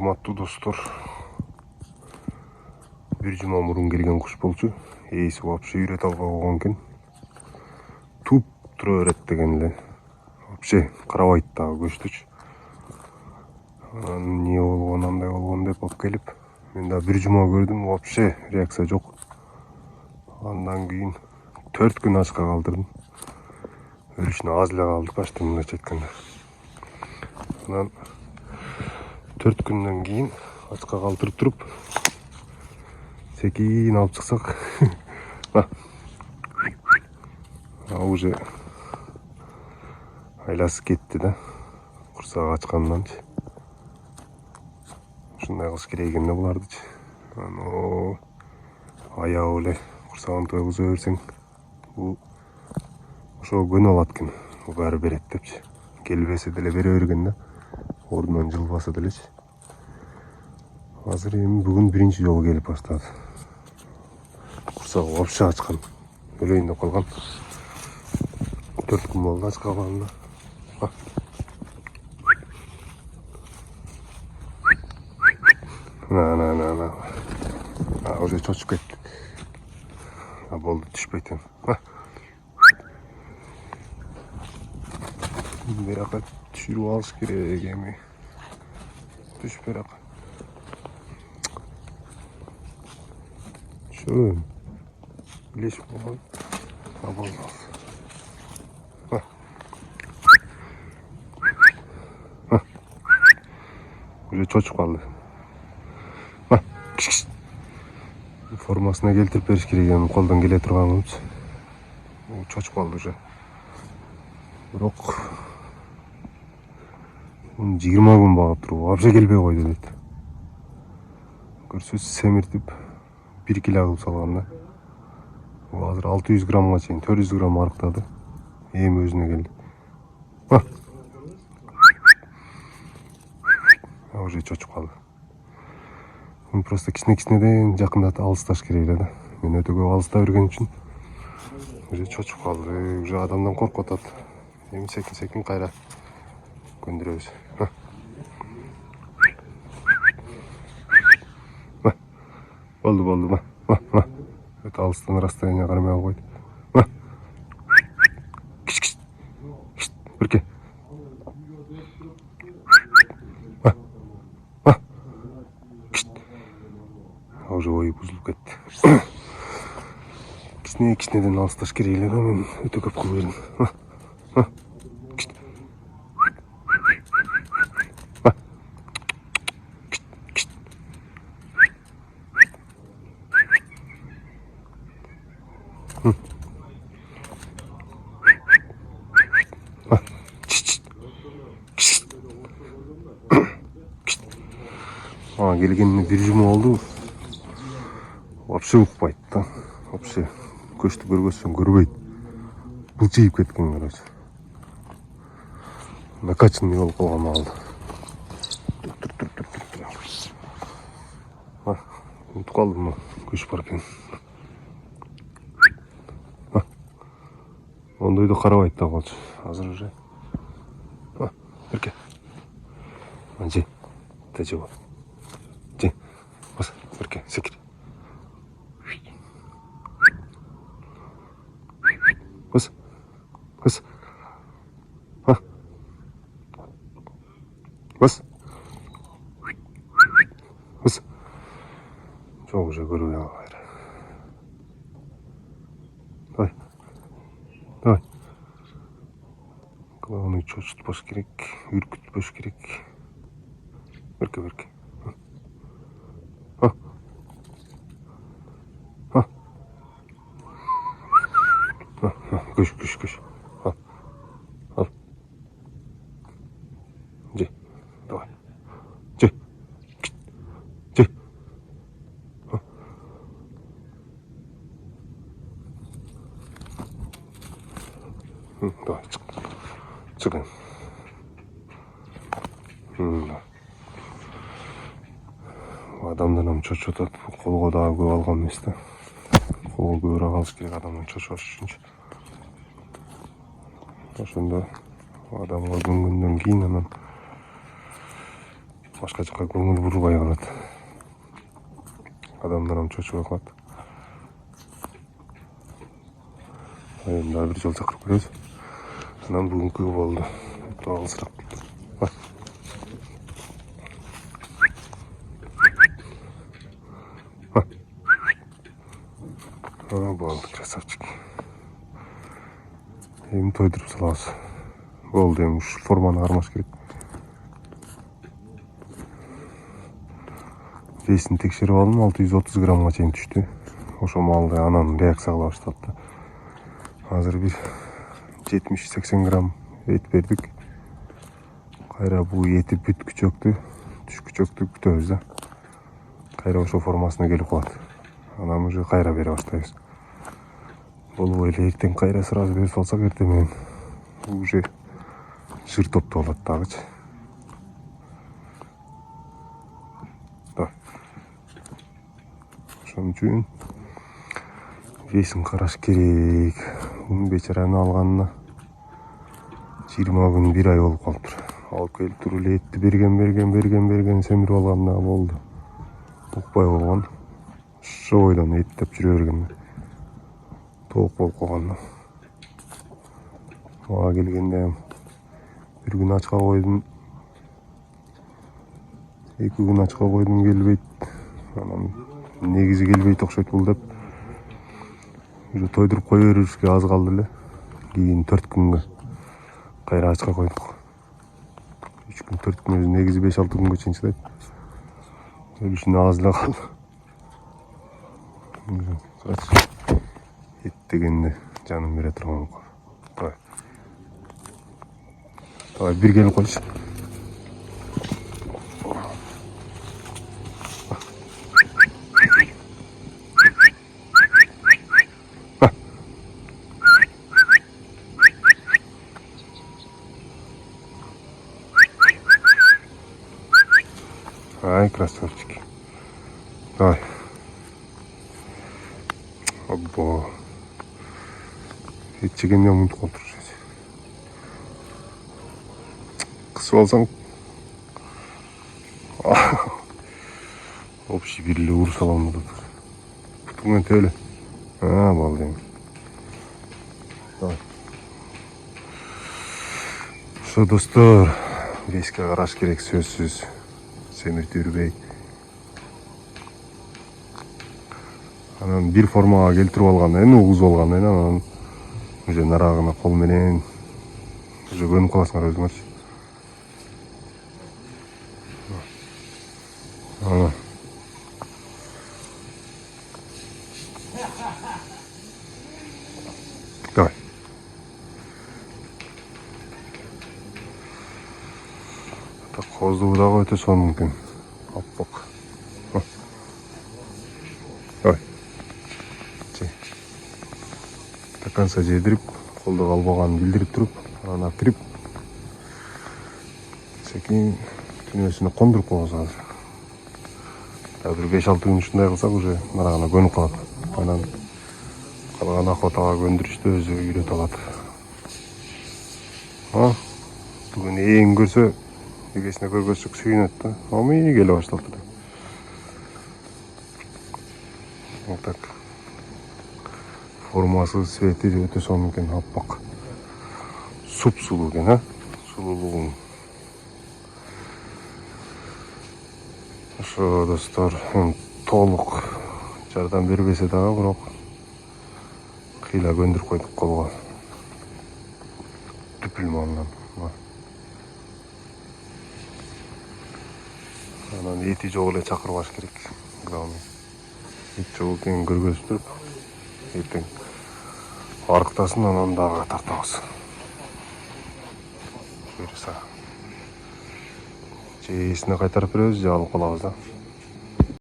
Урматтуу достор, бир жума мурун келген куш болчу. Ээси вообще үйрөтө албай койгон экен. Туп тура берет деген эле. Вообще карабайт дагы көчтүчү. Эмне болгон, андай болгон деп алып келип, мен да бир жума көрдүм, вообще реакция жок. Андан кийин 4 күн ачка калтырдым. Өлүшүнө аз эле калды, почти мындайча айтканда. Анан 4 күндөн кийин ачка калтырып туруп, секин алып чыксак, уже айласы кетти да, курсагы ачканданчы. Ушундай кылыш керек экен да булардычы. Аябы эле курсагын тойгуза берсең, бул ошого көнүп алат экен. Бул баары берет депчи. Келбесе деле бере берген да, ордунан жылбаса делечи. Азыр эми бүгүн биринчи жолу келип баштады. Курсагы вообще ачкан. Өлөйүн деп калган. 4 күн болду ачка калганына. Уже чочуп кетти. Болду, түшпөйт эми. Биракка түшүрүп алыш керек эми. Түш биракка. Шөн. Билеш болгон. Болду. Уже чочуп калды. Формасына келтирип бериш керек эми, колдон келе турганыбыз. Чочуп калды уже. Бирок 20 күн багып туруп, вообще келбей койду дейт. Көрсөз семиртип 1 кило кылып салган да. Азыр 600 граммга чейин 400 грамм арыктады. Эми өзүнө келди. Уже чочуп калды. Просто кичине-кичинеден жакындатып алысташ керек эле да. Мен өтө көп алыста берген үчүн уже чочуп калды. Уже адамдан коркуп атат. Эми секин кайра көндүрөбүз. Болду. Өтө алыстан расстояние кармай койду. Бирке. Уже ой бузулуп кетти. Кичинеден алысташ керек эле да, мен өтө көп кылып бердим. Келгенине бир жума болду. Вообще укпайт да. Вообще көчтү көргөзсөң көрбөйт. Былчыйып кеткен, короче. Накачанный болуп калган малды. Унутуп калдым, көч бар экен. Ондойдо карабайт да болчу. Азыр уже. Бирке. Же. Тажыбы. Же. Бас, бирке, секир. Бас. Çok уже görüyor ya. Давай. Главное, чочутпаш керек, үркүтпөш керек. Бирке. Көш. Ал. Же. Давай. Же. Давай, çıkın. Адамдан чочуп атат, колго дагы көп алган эмес да. Колго көбүрөөк алыш керек адамдан чочуш үчүнчү. Ошондо адамга көнгөндөн кийин анан Башка жака көңүл бурбай калат. Адамдар ham чочуп калат. Эми дагы бир жол чакырып көрөбүз. Анан бүгүнкү болду. Алысыраак. Болду, красавчик. Эми тойдуруп салабыз. Болду, эми ушу форманы кармаш керек. Весин текшерип алдым, 630 граммга чейин түштү. Ошо маалда анан реакция кыла баштапты. Азыр бир 70-80 грамм эт бердик. Кайра бул эти бүткүчөктү, түшкүчөктү күтөбүз да. Кайра ошо формасына келип калат. Анан уже кайра бере баштайбыз. Болбой эле эртең кайра сразу берип салсак, эртең менен уже жыр топтоп алат дагычы. Ошон үчүн весин караш керек. Бунун бечараны алганына 20 күн, 1 ай болуп калыптыр. Алып келип туруп эле этти берген, семирип алганда болду. Укпай болгон. Ошо бойдон эттеп жүрө берген. Толук болуп калган. Мага келгенде бир күн ачка койдум. 2 күн ачка койдум, келбейт. Анан негизи келбейт окшойт бул деп. Уже тойдуруп кое беришке аз калды эле. Кийин 4 күнгө кайра ачка койдук. 3 күн, 4 күн, негизи 5-6 күнгө чейин чыдайт. Өлүшүнө аз эле калды. Эт дегенде жаным бере турган. Давай бир келип койчу. Ай, красавчики. Давай. Обо. Эт жегенде мынтип калтырышат. Кысып алсаң. Общий бир эле уруп салам да. Бутуңан төлө. Болду эми. Давай. Ошо достор, веске караш керек сөзсүз. Семиртүүрбөй. Анан бир формага келтирип алгандан кийин, угузуп алгандан кийин анан уже нарагына кол менен уже көнүп каласыңар өзүңөрчү. Давай. Так коздугу дагы өтө сонун мүмкүн. Аппак. Давай. До конца жедирип, колду калбаганын билдирип туруп, анан аптирип, секин түнөсүнө кондуруп коебуз азыр. Бир 5-6 күн ушундай кылсак уже нарагына көнүп калат. Анан калган охотага көндүрүштү өзү үйрөтүп алат. Бүгүн эң көрсө, эгесине көргөзсөк сүйүнөт да. Ами келе баштапты. Вот так. Формасы, цвети өтө сонун экен, аппак. Суп-сулуу экен, сулуулугу. Ошо достор, толук жардам бербесе дагы, бирок кыйла көндүрүп койдук колго. Түпүл малынан. Анан эти жок эле чакырбаш керек. Главный. Эт жок экенин көргөзүп туруп, эртең арктасын, анан дагы тартабыз. Буюрса. Же эсине кайтарып беребиз, же алып калабыз да.